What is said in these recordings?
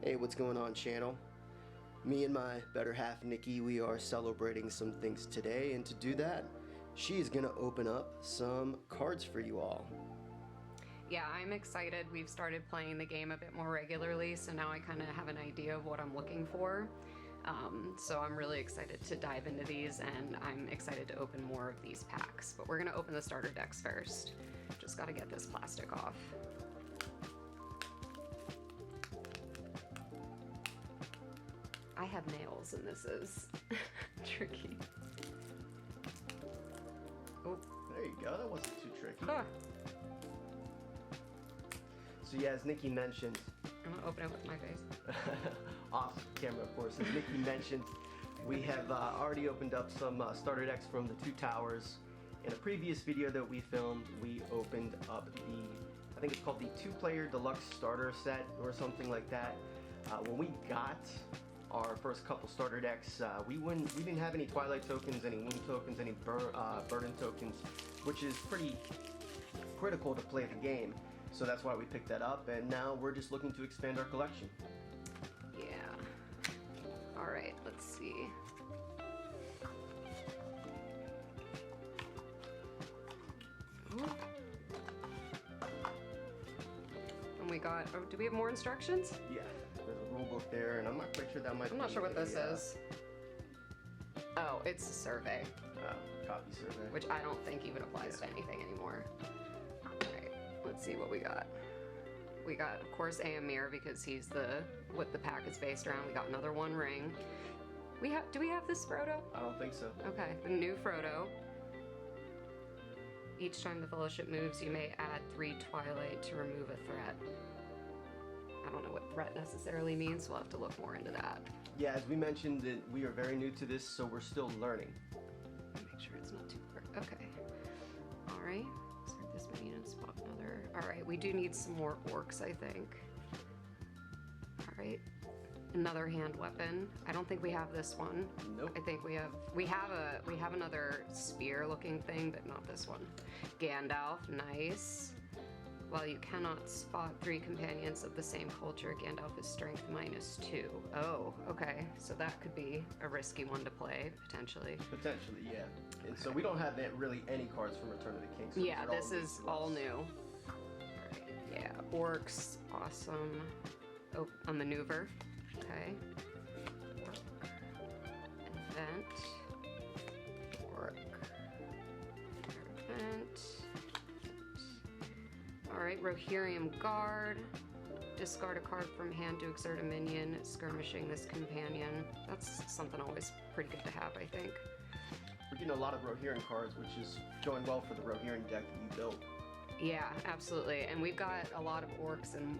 Hey, what's going on, channel? Me and my better half Nikki, we are celebrating some things today, and to do that, she is gonna open up some cards for you all. Yeah, I'm excited. We've started playing the game a bit more regularly, so now I kind of have an idea of what I'm looking for. So I'm really excited to dive into these, and I'm excited to open more of these packs. But we're gonna open the starter decks first. Just gotta get this plastic off. I have nails, and this is tricky. Oh, there you go. That wasn't too tricky. Huh. So yeah, as Nikki mentioned, I'm gonna open it with my face. off camera, of course. As Nikki mentioned, we have already opened up some starter decks from the Two Towers. In a previous video that we filmed, we opened up I think it's called the 2-player deluxe starter set or something like that. When we got our first couple starter decks, we didn't have any Twilight tokens, any Wound tokens, any Burden tokens, which is pretty critical to play the game. So that's why we picked that up, and now we're just looking to expand our collection. Yeah. All right, let's see. Ooh. And we got, oh, do we have more instructions? Yeah, there's a rule book there, and I'm not quite sure that might be. I'm not sure what this is. Oh, it's a survey. Copy survey. Which I don't think even applies to anything anymore. Alright, let's see what we got. We got, of course, Eomer, because he's what the pack is based around. We got another One Ring. Do we have this Frodo? I don't think so. Okay, the new Frodo. Each time the Fellowship moves, you may add 3 Twilight to remove a threat. I don't know what threat necessarily means, so we'll have to look more into that. Yeah, as we mentioned, that we are very new to this, so we're still learning. Make sure it's not too far. Okay. Alright. Insert this minion and spot another. Alright, we do need some more orcs, I think. Alright. Another hand weapon. I don't think we have this one. Nope. I think we have another spear looking thing, but not this one. Gandalf, nice. While you cannot spot 3 companions of the same culture, Gandalf is strength -2. Oh, okay. So that could be a risky one to play, potentially. Potentially, yeah. And so we don't have really any cards from Return of the King. So yeah, this is all new. Alright, yeah. Orcs, awesome. Oh, a maneuver. Okay. Orc. Event. Orc. Event. Alright, Rohirrim Guard. Discard a card from hand to exert a minion, skirmishing this companion. That's something always pretty good to have, I think. We're getting a lot of Rohirrim cards, which is going well for the Rohirrim deck that you built. Yeah, absolutely. And we've got a lot of orcs in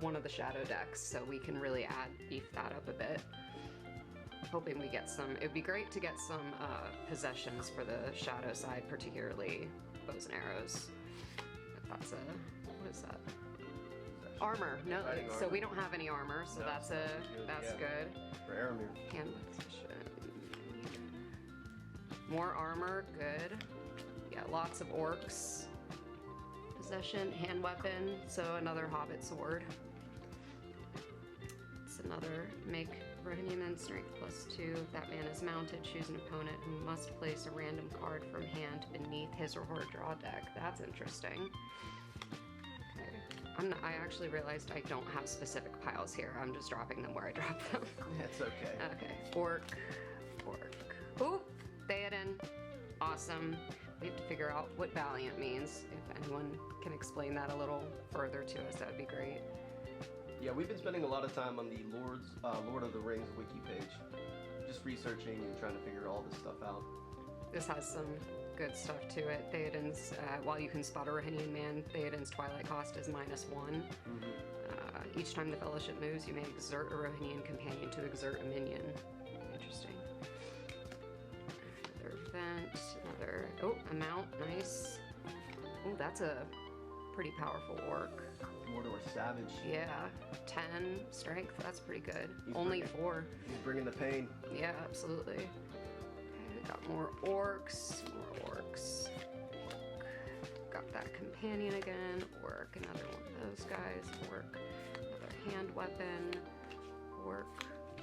one of the shadow decks, so we can really beef that up a bit. Hoping we get some. It would be great to get some possessions for the shadow side, particularly bows and arrows. That's what is that? Armor. No, so we don't have any armor, so no, that's good. For Eomer. Hand position. More armor, good. Yeah, lots of orcs. Possession, hand weapon, so another hobbit sword. It's another make Rohirrim man strength +2. If that man is mounted, choose an opponent who must place a random card from hand beneath his or her draw deck. That's interesting. Okay. I actually realized I don't have specific piles here. I'm just dropping them where I drop them. That's okay. Okay. Orc. Ooh, Theoden. Awesome. We have to figure out what Valiant means. If anyone can explain that a little further to us, that would be great. Yeah, we've been spending a lot of time on the Lord of the Rings wiki page, just researching and trying to figure all this stuff out. This has some good stuff to it. Theoden's, while you can spot a Rohirrim man, Theoden's Twilight cost is -1. Mm-hmm. Each time the Fellowship moves, you may exert a Rohirrim companion to exert a minion. Interesting. Another event, a mount, nice. Oh, that's a pretty powerful orc. Mordor Savage. Yeah, 10 strength, that's pretty good. Only 4. He's bringing the pain. Yeah, absolutely. Okay, we got more orcs. Got that companion again. Orc, another one of those guys. Orc, another hand weapon.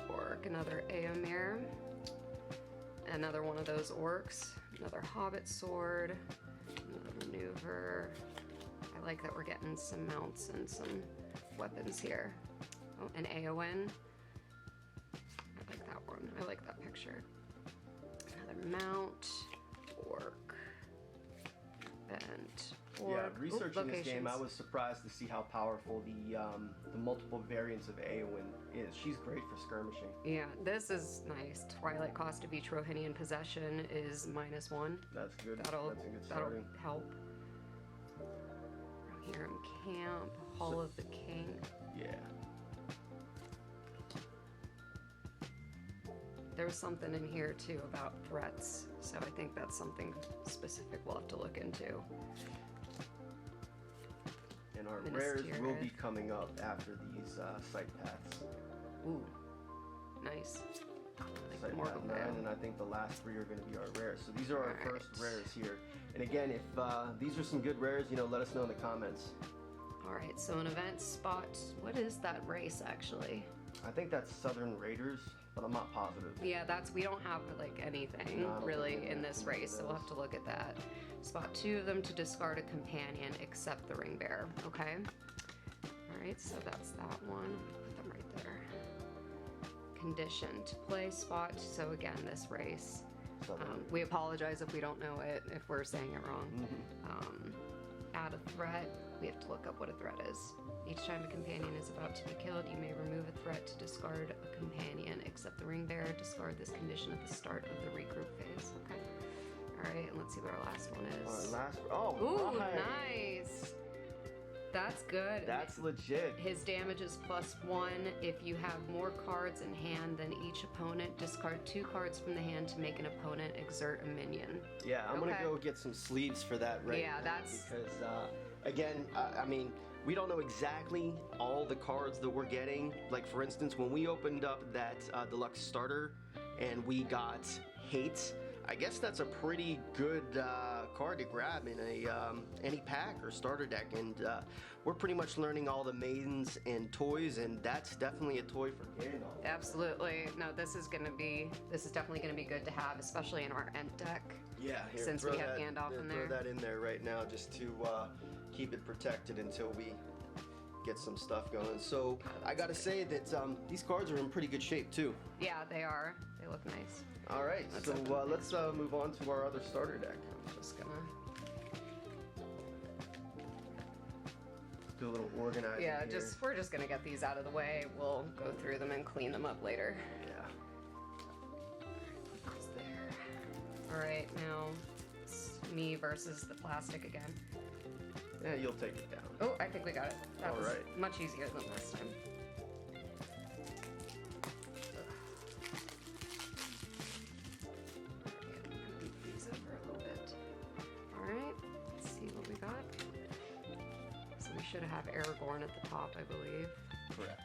orc, another Eomer, another one of those orcs, another hobbit sword, another maneuver. I like that we're getting some mounts and some weapons here. Oh, an AON. I like that one. I like that picture. Another mount, orc, bent. Yeah, researching this game, I was surprised to see how powerful the multiple variants of Eowyn is. She's great for skirmishing. Yeah, this is nice. Twilight cost of each Rohinian possession is -1. That's good. That's a good that'll starting. help. Rohirrim Camp, Hall of the King. Yeah. There's something in here too about threats, so I think that's something specific we'll have to look into. And our rares will be coming up after these site paths. Ooh, nice. Site path 9, and I think the last 3 are going to be our rares. So these are our first rares here. And again, if these are some good rares, let us know in the comments. All right, so an event spot. What is that race actually? I think that's Southern Raiders, but I'm not positive. Yeah, we don't have like anything really in this race, so we'll have to look at that. Spot 2 of them to discard a companion except the ring bearer. Okay. All right, so that's that one. Put them right there. Condition to play spot. So again, this race. We apologize if we don't know it, if we're saying it wrong. Add a threat. We have to look up what a threat is. Each time a companion is about to be killed, you may remove a threat to discard a companion, except the ring bearer. Discard this condition at the start of the regroup phase. Okay. All right, and let's see what our last one is. Ooh, nice. That's good. That's legit. His damage is +1. If you have more cards in hand than each opponent, discard 2 cards from the hand to make an opponent exert a minion. Yeah, I'm gonna go get some sleeves for that right now. That's... Because, again, I mean, we don't know exactly all the cards that we're getting. Like, for instance, when we opened up that deluxe starter and we got Hate, I guess that's a pretty good card to grab in any pack or starter deck, and we're pretty much learning all the maidens and toys, and that's definitely a toy for Gandalf. Absolutely. No, this is definitely gonna be good to have, especially in our Ent deck. Yeah, here, since we have Gandalf in there. Throw that in there right now just to keep it protected until we get some stuff going. So I gotta say that these cards are in pretty good shape too. Yeah, they are. They look nice. All right, so let's move on to our other starter deck. I'm just gonna do a little organizing. Yeah, here. we're just gonna get these out of the way. We'll go through them and clean them up later. Yeah. Put those there. All right, now it's me versus the plastic again. Yeah, you'll take it down. Oh, I think we got it. That was right. much easier than last time. Should have Aragorn at the top, I believe. Correct.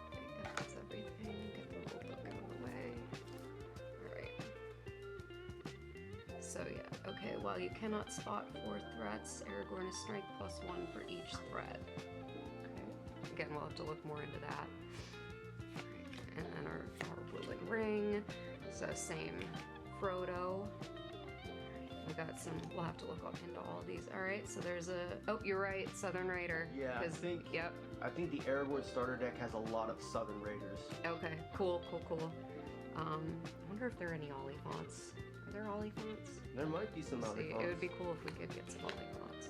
Okay, that's everything. Get the little book out of the way. Alright. So yeah, okay, while you cannot spot 4 threats, Aragorn is strength +1 for each threat. Okay. Again, we'll have to look more into that. Alright, and then our ruling ring. So same Frodo. We'll have to look up into all of these. All right, so there's oh, you're right, Southern Raider. Yeah, I think the Aragorn starter deck has a lot of Southern Raiders. Okay, cool. I wonder if there are any Oliphants. Are there Oliphants? There might be some Oliphants. It would be cool if we could get some Oliphants.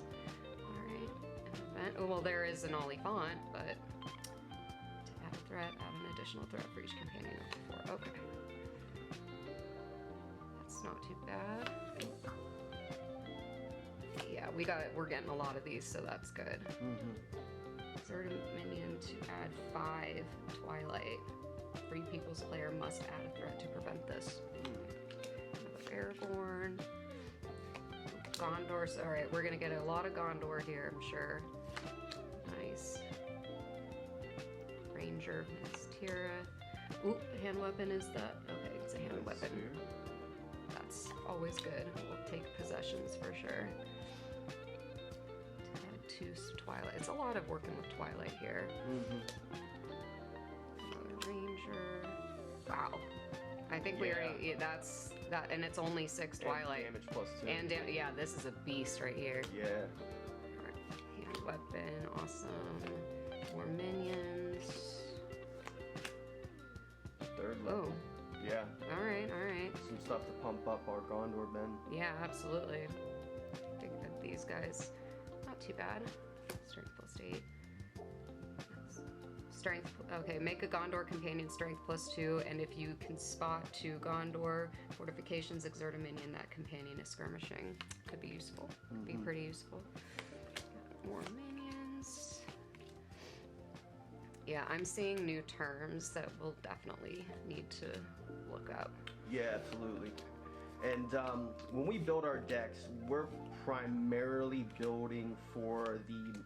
All right, an event. Oh, well, there is an Oliphant, but to add a threat, add an additional threat for each companion of 4. Okay. That's not too bad. Yeah, we're getting a lot of these, so that's good. Insert a minion to add 5 Twilight. 3 people's player must add a threat to prevent this. Another Aragorn. Gondor. Alright, we're gonna get a lot of Gondor here, I'm sure. Nice. Ranger Miss Tirith. Ooh, hand weapon is that? Okay, it's a hand weapon. That's always good. We'll take possessions for sure. 2 Twilight. It's a lot of working with Twilight here. Ranger. Wow. I think we already, that's that, and it's only 6 Twilight. And damage plus 2. And yeah, this is a beast right here. Yeah. Alright, hand weapon, awesome. More minions. 3rd level. Oh. Yeah. Alright. Some stuff to pump up our Gonder men. Yeah, absolutely. Think of these guys. Not too bad. Strength plus 8. Strength, okay, make a Gondor companion strength plus 2, and if you can spot 2 Gondor fortifications, exert a minion that companion is skirmishing. Could be useful. Could be pretty useful. Got more minions. Yeah, I'm seeing new terms that we'll definitely need to look up. Yeah, absolutely. And when we build our decks, we're primarily building for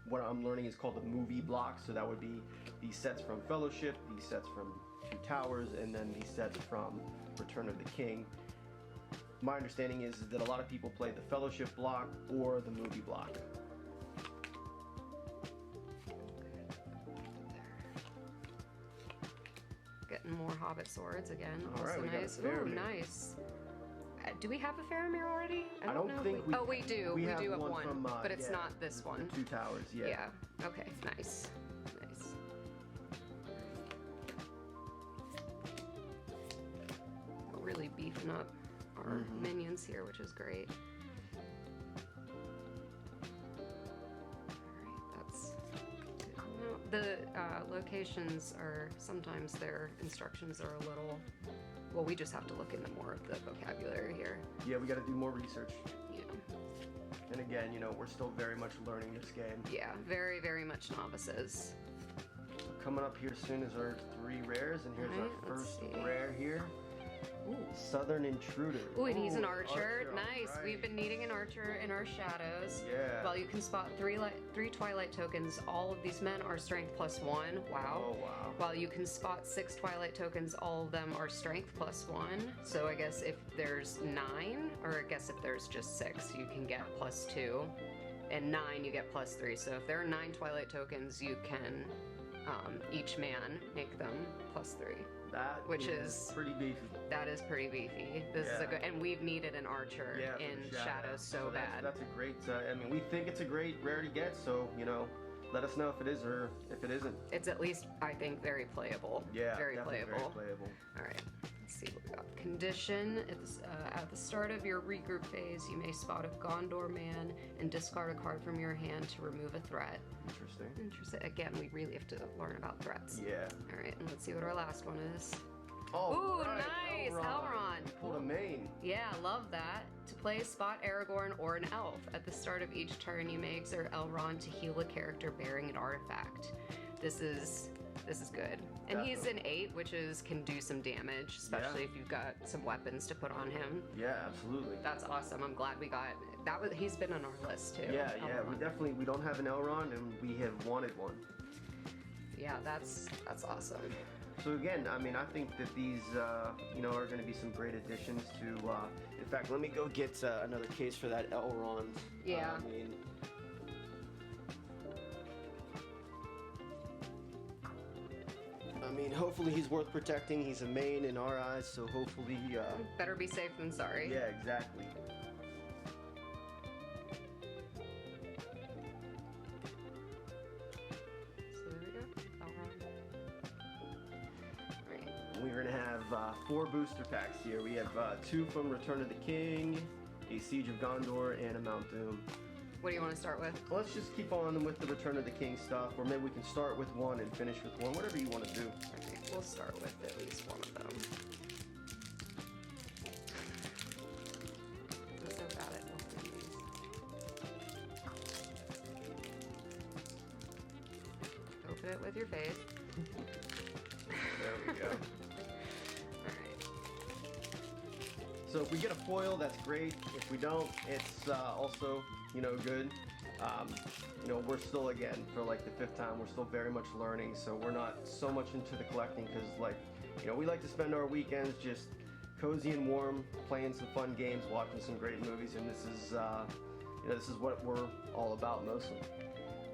what I'm learning is called the movie block. So that would be these sets from Fellowship, these sets from Two Towers, and then these sets from Return of the King. My understanding is that a lot of people play the Fellowship block or the movie block. Getting more Hobbit swords again. All Also right, we got a nice. Ooh, Faramir. nice. Do we have a Faramir already? I don't know. think we. Oh, we do. We do have one, from, but it's yeah, not this one. The Two Towers. Yeah. Yeah. Okay. Nice. Nice. We're really beefing up our minions here, which is great. Alright, that's good. Now, the locations are sometimes their instructions are a little. Well, we just have to look into more of the vocabulary here. Yeah, we got to do more research. Yeah. And again, you know, we're still very much learning this game. Yeah, very, very much novices. So coming up here soon is our 3 rares, and here's Alright, our let's first see. rare here. Ooh. Southern Intruder. Ooh, and he's an Ooh, archer. Nice. alright. We've been needing an archer in our shadows. Yeah. While you can spot 3 Twilight tokens, all of these men are strength plus 1. Wow. Oh, wow. While you can spot 6 Twilight tokens, all of them are strength plus 1. So I guess if there's 9, or I guess if there's just 6, you can get plus 2. And 9, you get plus 3. So if there are 9 Twilight tokens, you can, each man, make them plus 3. That Which is pretty beefy. That is pretty beefy. This is a good, and we've needed an archer Yeah, for in the Shadows so bad. That's a great. I mean, we think it's a great rare to get. So you know, let us know if it is or if it isn't. It's at least, I think, very playable. Yeah, very definitely playable. Very playable. All right. Let's see what we got. Condition: at the start of your regroup phase, you may spot a Gondor man and discard a card from your hand to remove a threat. Interesting. Interesting. Again, we really have to learn about threats. Yeah. All right, and let's see what our last one is. Oh, Ooh, right, nice, Elrond. Pulled a main. Yeah, love that. To play spot Aragorn or an elf. At the start of each turn, you may exert Elrond to heal a character bearing an artifact. This is good. And he's an 8, which can do some damage, especially if you've got some weapons to put on him. Yeah, absolutely. That's awesome. I'm glad we got that. He's been on our list too. Yeah, Elrond. we don't have an Elrond, and we have wanted one. Yeah, that's awesome. So again, I mean, I think that these, you know, are going to be some great additions to. In fact, let me go get another case for that Elrond. Yeah. I mean, hopefully he's worth protecting. He's a main in our eyes, so hopefully. Better be safe than sorry. Yeah, exactly. So there we go. Elrond. Right. We're gonna have 4 booster packs here. We have 2 from Return of the King, a Siege of Gondor, and a Mount Doom. What do you want to start with? Let's just keep on with the Return of the King stuff, or maybe we can start with one and finish with one, whatever you want to do. Okay, we'll start with at least one of them. I'm so bad at opening these. Open it with your face. There we go. Alright. So if we get a foil, that's great. If we don't, it's also, you know, good. You know, we're still, again, for like the 5th time, we're still very much learning, so we're not so much into the collecting because, like, you know, we like to spend our weekends just cozy and warm, playing some fun games, watching some great movies, and this is, you know, this is what we're all about mostly.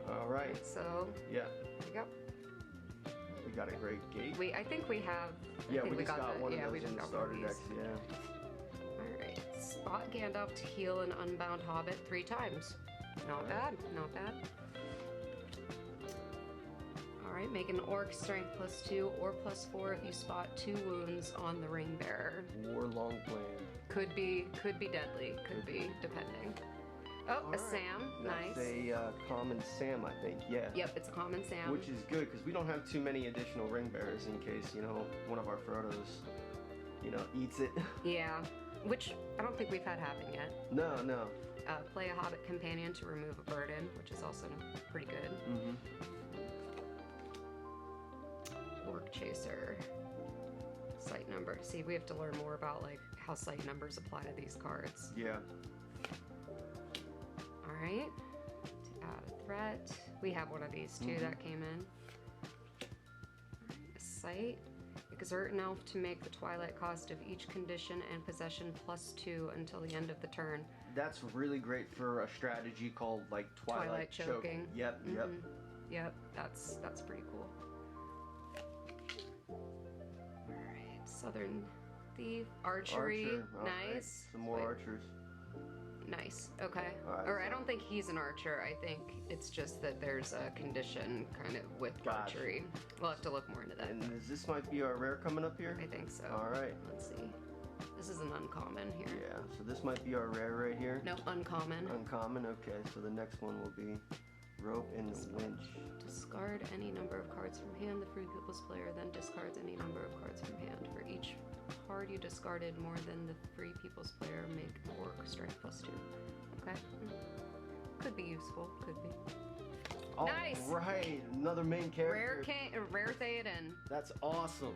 All right. So Yeah. there you go. We got a great gate. I think we have. Yeah, I think we just got one of we those just in the got one of starter these. decks. Yeah. All right. Spot Gandalf to heal an unbound hobbit 3 times. Not bad. Not bad. All right. Make an orc strength +2 or +4 if you spot 2 wounds on the ring bearer. War long plan. Could be deadly. Could be depending. Oh, All a right. Sam. That's Nice. a common Sam, I think. Yeah. Yep, it's a common Sam. Which is good because we don't have too many additional ring bearers in case one of our Frodos eats it. Yeah, which I don't think we've had happen yet. No. Play a Hobbit Companion to remove a burden, which is also pretty good. Mm-hmm. Orc Chaser. Sight number. See, we have to learn more about like how sight numbers apply to these cards. Yeah. All right. To add a threat, we have one of these too that came in. All right, a sight. Exert an elf to make the twilight cost of each condition and possession +2 until the end of the turn. That's really great for a strategy called like Twilight Choking. Yep. Yep, that's pretty cool. Alright, Southern Thief. Archery. Archer. All right. Nice. Some more archers. Nice. Okay. All right, Or I so- don't think he's an archer. I think it's just that there's a condition kind of with Gotcha. archery. We'll have to look more into that. And this might be our rare coming up here? I think so. All right. Let's see. This is an uncommon here. Yeah, so this might be our rare right here. Nope, uncommon. Uncommon, okay. So the next one will be Rope and Winch. Discard any number of cards from hand. The Free People's player then discards any number of cards from hand. For each card you discarded more than the Free People's player, make orc strength +2. Okay. Could be useful. Could be. All Nice. right, another main character. Rare Theoden. That's awesome.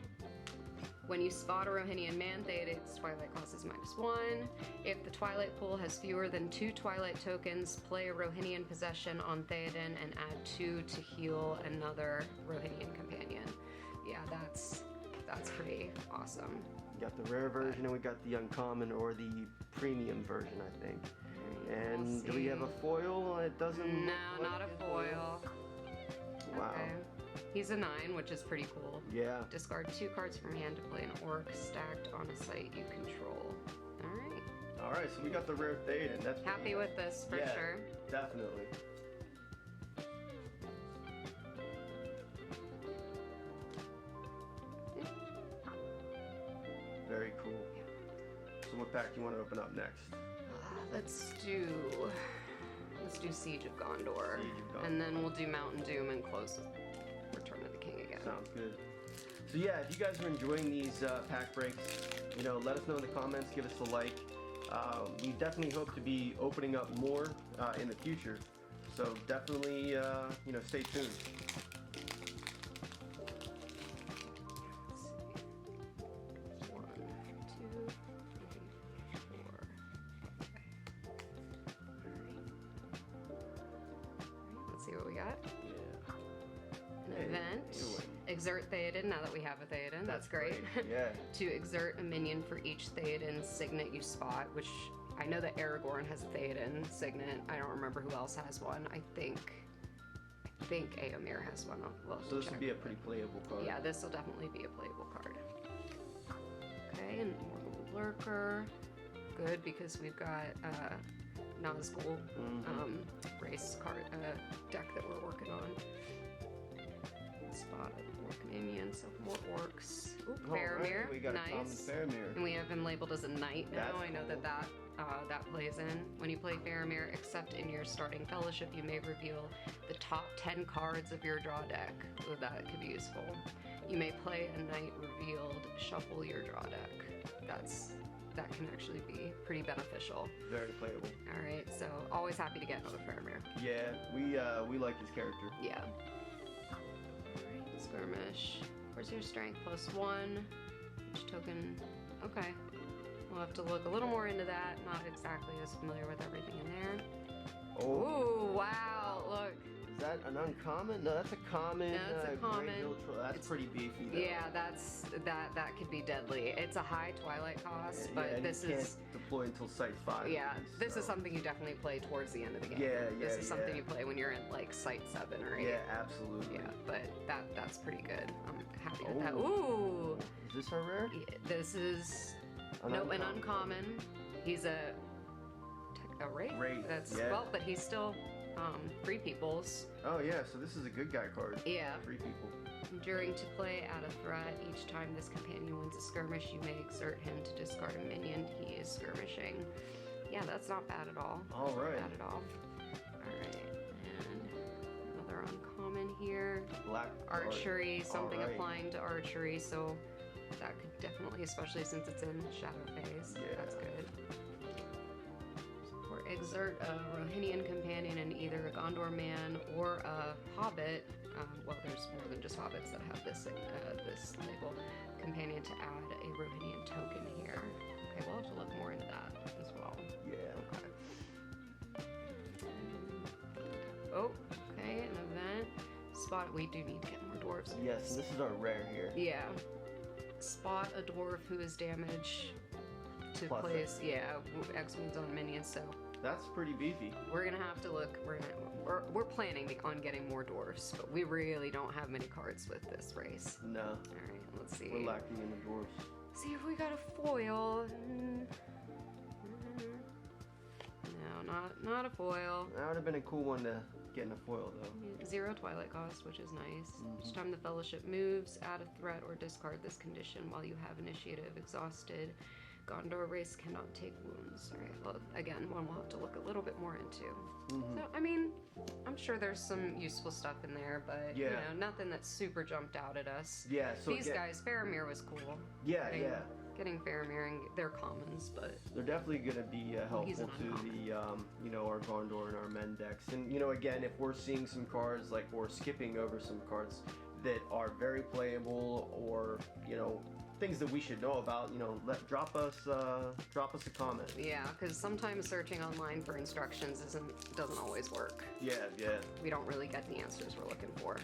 When you spot a Rohinian man, Theoden's Twilight cost is -1. If the Twilight pool has fewer than 2 Twilight tokens, play a Rohinian possession on Theoden and add 2 to heal another Rohinian companion. Yeah, that's pretty awesome. We got the rare version and we got the uncommon or the premium version, I think. And We'll do we have a see. foil? It doesn't. No, look not a like foil. Wow. Okay. He's a 9, which is pretty cool. Yeah. Discard 2 cards from hand to play an orc stacked on a site you control. Alright. All right, so we got the rare Theoden. That's Happy with this for Yeah. sure. Definitely. Very cool. So what pack do you want to open up next? Let's do Siege of Gondor. Siege of Gondor. And then we'll do Mountain Doom and close with Return of the King again. Sounds good. So yeah, if you guys are enjoying these pack breaks, let us know in the comments. Give us a like. We definitely hope to be opening up more in the future. So definitely, stay tuned. Let's see what we got. Yeah. An event. Exert Theoden, now that we have a Theoden. That's great. Yeah. To exert a minion for each Theoden signet you spot, which I know that Aragorn has a Theoden signet. I don't remember who else has one. I think Rare.Eomer has one. Well, So this would be a pretty playable card. Yeah, this will definitely be a playable card. Okay, and Mortal Lurker. Good, because we've got Nazgul race card deck that we're working on. Spotted Orc Minion, so more orcs. Ooh, Faramir, Right, we got a common nice. Faramir. And we have him labeled as a knight now. That's I know cool. that plays in. When you play Faramir, except in your starting fellowship, you may reveal the top 10 cards of your draw deck. So that could be useful. You may play a knight revealed, shuffle your draw deck. That can actually be pretty beneficial. Very playable. All right, so always happy to get another Faramir. Yeah, we like his character. Yeah. Alright, skirmish. Where's your strength? +1. Each token. Okay. We'll have to look a little more into that. Not exactly as familiar with everything in there. Oh, Ooh, wow, look. is that an uncommon? No, that's a common. No, it's a common. That's pretty beefy, though. Yeah, that could be deadly. It's a high Twilight cost, but and this you can't is deploy until Site 5. yeah. Least, this so. is something you definitely play towards the end of the game. Yeah, This is something you play when you're in like Site 7 or 8. Yeah, absolutely. Yeah, but that's pretty good. I'm happy with that. Oh. Ooh. Is this our rare? Yeah, this is an uncommon. He's a wraith. That's well, but he's still free people's. Oh yeah, so this is a good guy card. Yeah. Free people. During to play add a threat. Each time this companion wins a skirmish, you may exert him to discard a minion he is skirmishing. Yeah, that's not bad at all. All right. Not bad at all. All right, and another uncommon here. Black Archery, something right. applying to archery, so that could definitely, especially since it's in shadow phase. Yeah. That's good. Or exert a Rohinian companion in either a Gondor man or a hobbit. Well, there's more than just hobbits that have this this label. Companion to add a Rohinian token here. Okay, we'll have to look more into that as well. Yeah. Okay. Oh, okay, an event. Spot. We do need to get more dwarves. Yes, and this is our rare here. Yeah. Spot a dwarf who is damage to Plus place. Yeah, X wounds on minions. So that's pretty beefy. we're gonna have to look. We're planning on getting more dwarfs, but we really don't have many cards with this race. No. All right, let's see. We're lacking in the dwarves. See if we got a foil. No, not a foil. That would have been a cool one to get in a foil, though. 0 Twilight cost, which is nice. Each time the Fellowship moves, add a threat or discard this condition while you have initiative exhausted. Gondor race cannot take wounds. All right, well, again, one we'll have to look a little bit more into. So, I mean, I'm sure there's some useful stuff in there, but, you know, nothing that super jumped out at us. Yeah, so these guys, Faramir was cool. Yeah, Getting Faramir, and they're commons, but they're definitely going to be helpful to the, you know, our Gondor and our men decks. And, you know, again, if we're seeing some cards, like, or skipping over some cards that are very playable or, you know, things that we should know about, you know, drop us a comment. yeah, because sometimes searching online for instructions doesn't always work. Yeah. We don't really get the answers we're looking for.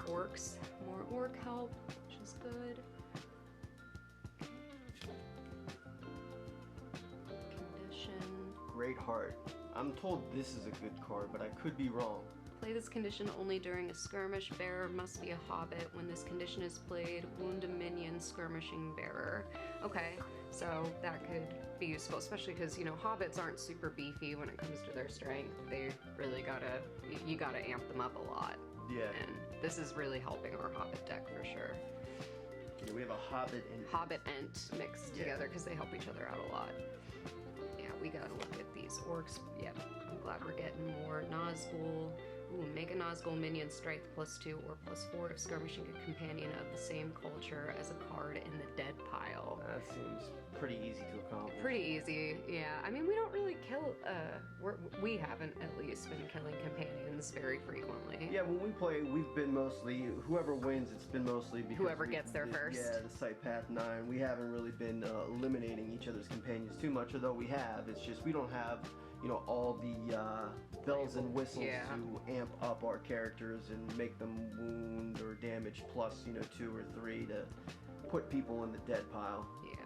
Orcs, more orc help, which is good. Condition. Great Heart. I'm told this is a good card, but I could be wrong. Play this condition only during a skirmish. Bearer must be a hobbit. When this condition is played, wound a minion skirmishing bearer. Okay, so that could be useful, especially because, you know, hobbits aren't super beefy when it comes to their strength. They really you gotta amp them up a lot. Yeah. And this is really helping our hobbit deck for sure. Yeah, we have a Hobbit Ent mixed together because they help each other out a lot. Yeah, we gotta look at these orcs. Yep, I'm glad we're getting more Nazgul. Ooh, make a Nazgul minion strength +2 or +4 if skirmishing a companion of the same culture as a card in the dead pile. That seems pretty easy to accomplish. Pretty easy, yeah. I mean, we don't really kill, we haven't at least been killing companions very frequently. Yeah, when we play, we've been mostly, whoever wins, it's been mostly because whoever gets there first. Yeah, the Site Path 9. We haven't really been eliminating each other's companions too much, although we have. It's just we don't have, you know, all the bells and whistles to amp up our characters and make them wound or damage plus, you know, 2 or 3 to put people in the dead pile. Yeah.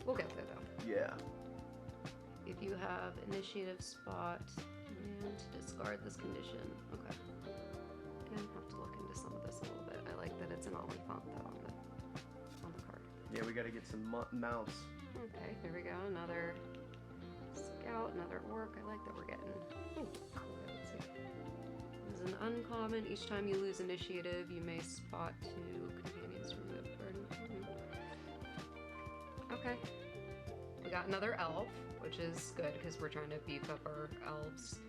We'll get there though. Yeah. If you have initiative spot and discard this condition. Okay. Again, have to look into some of this a little bit. I like that it's an Ollie font though on the card. Yeah, we got to get some mounts. Okay, here we go. Another scout, another orc. I like that we're getting. Ooh, let's see. This is an uncommon. Each time you lose initiative, you may spot 2 companions from the burden. Okay. We got another elf, which is good because we're trying to beef up our elves.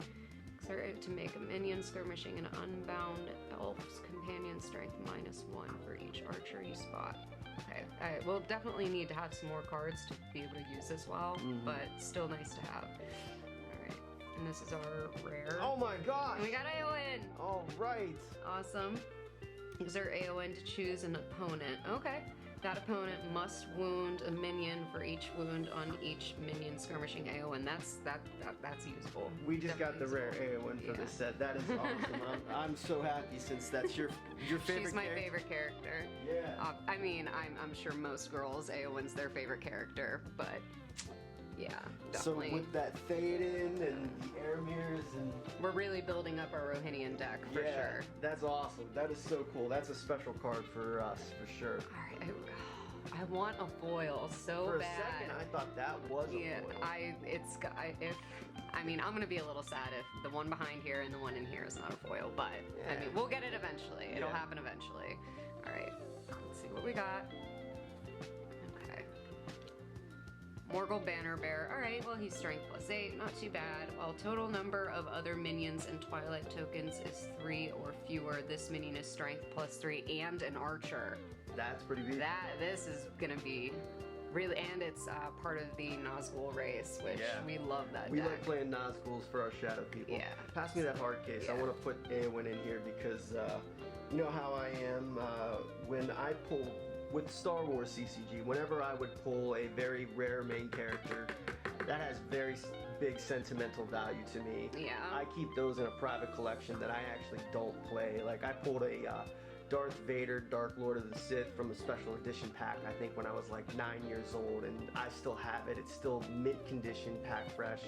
Exert to make a minion skirmishing an unbound elf's companion strength -1 for each archery spot. Okay, we'll definitely need to have some more cards to be able to use this well, but still nice to have. Alright, and this is our rare. Oh my gosh! And we got Eowyn! All right. Awesome. Use our Eowyn to choose an opponent. Okay. That opponent must wound a minion for each wound on each minion skirmishing Eowyn. That's usable. We just got the Definitely rare usable. Eowyn for this set. That is awesome. I'm so happy since that's your favorite. She's my character. favorite character. Yeah. I mean, I'm sure most girls Eowyn's their favorite character, but yeah, definitely. So with that Theoden and the Airmirs and we're really building up our Rohinian deck for sure. That's awesome. That is so cool. That's a special card for us for sure. All right, I want a foil so for bad. For a second, I thought that was a foil. I mean, I'm gonna be a little sad if the one behind here and the one in here is not a foil, but I mean, we'll get it eventually. It'll happen eventually. All right, let's see what we got. Okay, Morgul Banner Bear. All right, well he's strength +8, not too bad. While total number of other minions and Twilight tokens is 3 or fewer, this minion is strength +3 and an archer. That's pretty big. This is gonna be really, and it's part of the Nazgul race, which we love that We deck. love playing Nazguls for our shadow people. Yeah. Pass me that hard case. I want to put Eowyn in here because you know how I am when I pull with Star Wars CCG. Whenever I would pull a very rare main character, that has very big sentimental value to me. Yeah. I keep those in a private collection that I actually don't play. Like I pulled a Darth Vader, Dark Lord of the Sith from a special edition pack, I think when I was like 9 years old, and I still have it. It's still mint condition, pack fresh.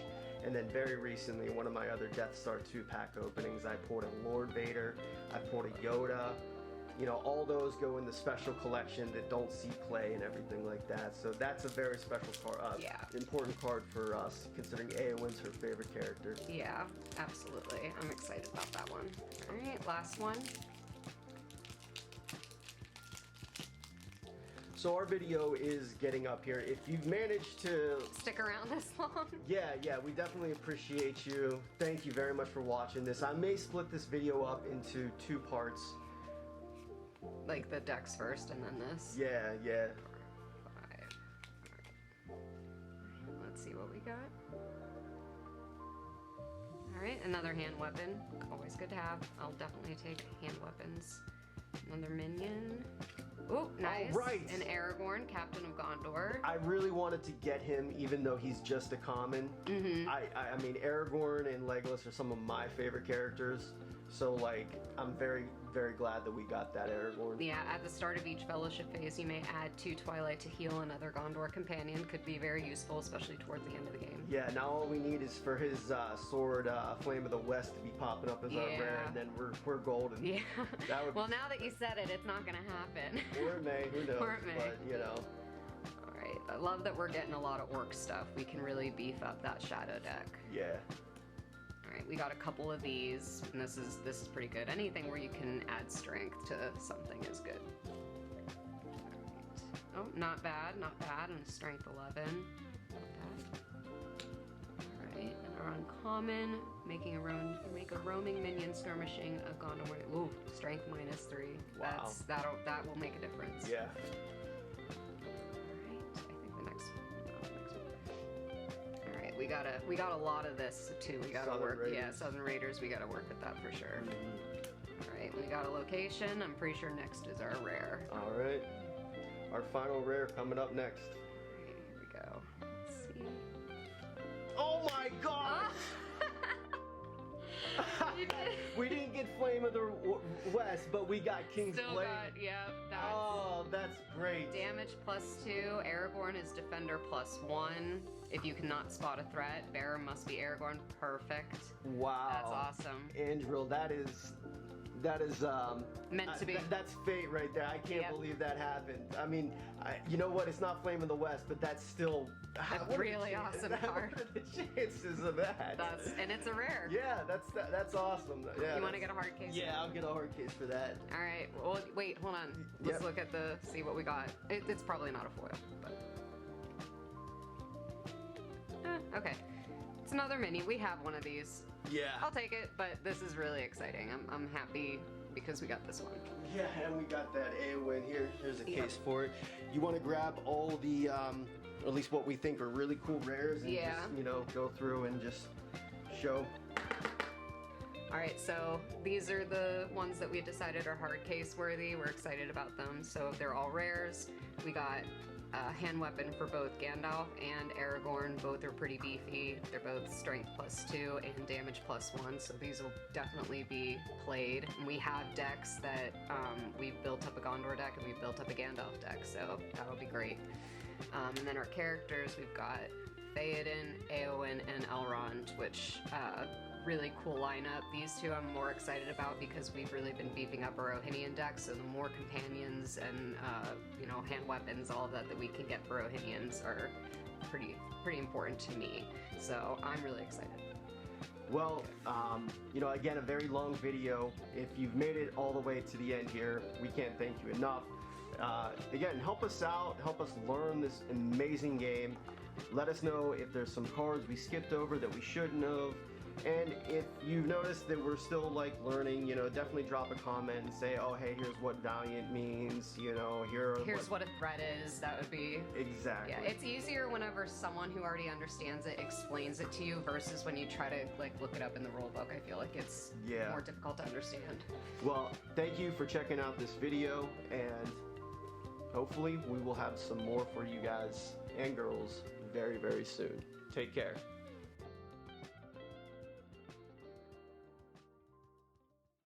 And then very recently, one of my other Death Star 2 pack openings, I pulled a Lord Vader, I pulled a Yoda. You know, all those go in the special collection that don't see play and everything like that. So that's a very special card, important card for us, considering Eowyn's her favorite character. Yeah, absolutely. I'm excited about that one. All right, last one. So our video is getting up here. If you've managed to stick around this long. Yeah, we definitely appreciate you. Thank you very much for watching this. I may split this video up into 2 parts. Like the decks first and then this? Yeah. 5. All right. Let's see what we got. Alright, another hand weapon. Always good to have. I'll definitely take hand weapons. Another minion. Oh, nice. All right. And Aragorn, Captain of Gondor. I really wanted to get him, even though he's just a common. Mm-hmm. I mean, Aragorn and Legolas are some of my favorite characters. So, like, I'm very, very glad that we got that Aragorn. Yeah, at the start of each fellowship phase, you may add 2 Twilight to heal another Gondor companion. Could be very useful, especially towards the end of the game. Yeah, now all we need is for his sword, Flame of the West, to be popping up as our rare, and then we're golden. Yeah. Well, now that you said it, it's not going to happen. Or it may, who knows? Or it may. But, you know. Alright, I love that we're getting a lot of orc stuff. We can really beef up that shadow deck. Yeah. Alright, we got a couple of these, and this is pretty good. Anything where you can add strength to something is good. Alright. Oh, not bad, and strength 11. Not bad. Alright, and our uncommon, make a roaming minion skirmishing a Gondor. Ooh, strength -3. Wow. That will make a difference. Yeah. We got a lot of this too. We gotta work. Raiders. Yeah, Southern Raiders. We gotta work with that for sure. All right, we got a location. I'm pretty sure next is our rare. All right, our final rare coming up next. All right, here we go. Let's see. Oh my God! You did. We didn't get Flame of the West, but we got King's Still Blade. That's that's great. damage +2. Aragorn is defender +1. If you cannot spot a threat, bearer must be Aragorn. Perfect. Wow. That's awesome. Andrew, that is meant to be. That's fate right there. I can't believe that happened. I mean, you know what? It's not Flame of the West, but that's still a really awesome card. What are the chances of that? And it's a rare. Yeah, that's awesome. Yeah. You want to get a hard case? Yeah, I'll get a hard case for that. All right. Well, wait, hold on. Let's look at see what we got. It's probably not a foil, but okay. It's another mini. We have one of these. Yeah. I'll take it, but this is really exciting. I'm happy because we got this one. Yeah, and we got that Eowyn here. Here's a case for it. You want to grab all the, or at least what we think are really cool rares, and just, go through and just show. All right, so these are the ones that we decided are hard case worthy. We're excited about them. So they're all rares. We got a hand weapon for both Gandalf and Aragorn. Both are pretty beefy. They're both strength +2 and damage +1. So these will definitely be played. And we have decks that we've built up a Gonder deck and we've built up a Gandalf deck. So that'll be great. And then our characters, we've got Theoden, Eowyn, and Elrond, which really cool lineup. These two I'm more excited about because we've really been beefing up our Rohinian deck, so the more companions and you know, hand weapons, all of that we can get for Rohinians are pretty important to me. So I'm really excited. Well, you know, again, a very long video. If you've made it all the way to the end here, we can't thank you enough. Again, help us out, help us learn this amazing game. Let us know if there's some cards we skipped over that we shouldn't have. And if you've noticed that we're still like learning, you know, definitely drop a comment and say, oh, hey, here's what Valiant means, you know, here's what a threat is. That would be exactly. Yeah, it's easier whenever someone who already understands it explains it to you versus when you try to like look it up in the rule book. I feel like it's more difficult to understand. Well, thank you for checking out this video, and hopefully we will have some more for you guys and girls very, very soon. Take care.